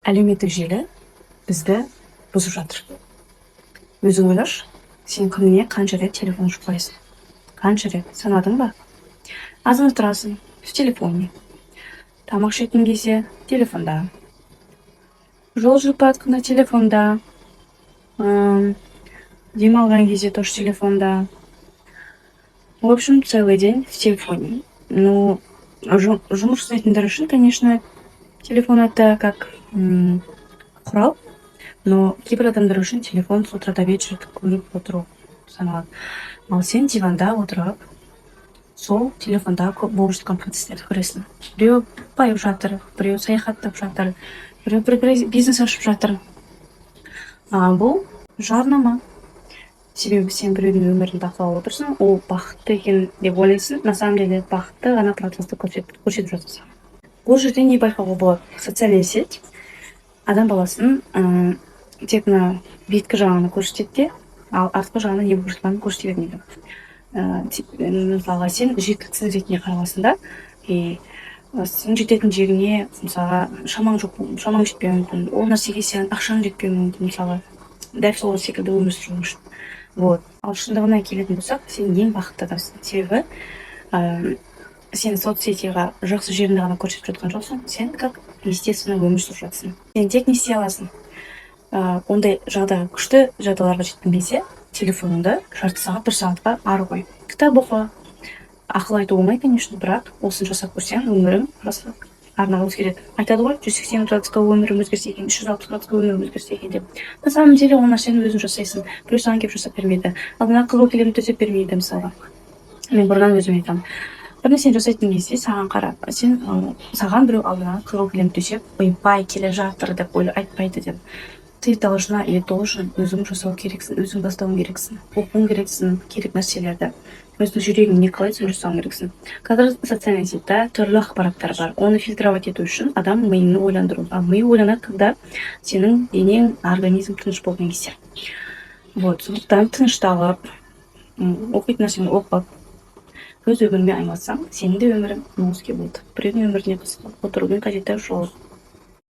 Әлеуметтік желі бізді бұзып жатыр. Өзің ойлашы, сен күніне қанша рет телефон шұқылайсың? Қанша рет? Санадың ба? Азан тұрасың в телефоне. Тамақ ішетін кезде телефонда. Жол жүріп бара жатқанда телефонда. Демалған кезде тоже телефонда. В общем, целый день в телефоне. Ну, жұмыс жасайтындар үшін, конечно, телефон это как құрал, но кейбір адамдар үшін телефон с утра до вечера көріп отыру саналады. Ал сен диванда отырып, сол телефонда болып жатқан процестерді көресің. Біреу байып жатыр, біреу саяхаттап жатыр, біреу бір бизнес ашып жатыр. Бұл жарнама. Себебі сен біреудің өмірін бақылап отырсың, ол бақытты екен деп ойлайсың, на самом деле бақытты ғана процесті көрсетіп жатырсың. Бұл жерде не байқауға болады? Социальная сеть адам баласын тек мына беткі жағын көрсетеді де, ал артқы жағына не болып жатқанын көрсете бермейді. Мысалға сен жеткіліксіз ретінде қараласың да, сен жететін жеріңе мысалға шамаң жетпеуі мүмкін, ол нәрсеге сен ақшаң жетпеуі мүмкін, мысалға дәл сол секілді өмір сүру үшін. Ал шындығына келетін болсақ, сен ең бақытты адамсың. Себебі сен соцсетиға жақсы жеріңді ғана көрсетіп жатқан жоқсың, сен как естественно өмір сүріп жатсың. Сен тек не істей аласың? Ондай жағдайға күшті жағдайларға жеткен кезде телефоныңды жарты сағат, бір сағатқа ары қой. Кітап оқы. Ақыл айту оңай, конечно, бірақ осыны жасап көрсең, өмірің просто арнаға өзгереді. Айтады ғой, 180 градусқа өмірім өзгерсе екен, 360 градусқа өмірім өзгерсе екен деп. На самом деле ол нәрсені өзің жасайсың. Біреу саған келіп жасап бермейді. Алдыңа қызыл кілем төсеп бермейді, мысалға. Мен бұрыннан өзім айтамын. Бір нәрсені жасайтын кезде саған қарап, саған біреу алдыңа қызыл кілем төсеп, ойбай келе жатыр деп айтпайды деп. Ты должна или должен өзің жасау керексің, өзің бастауың керексің, оқуың керексің, керек нәрселерді. Өзің жүрегің не қалайды, соны жасауың керексің. Қазір социальный сетьте түрлі ақпараттар бар. Оны фильтровать ету үшін адам миын ойландыру. Ал ми ойланады, когда сенің денең, организм тыныш болған кезде. Сондықтан тынышталып, оқитын нәрсені оқып, өз өміріңмен айналыссаң, сенің де өмірің өзге болды. Біреудің өміріне қысылып отырудың қажеті жоқ.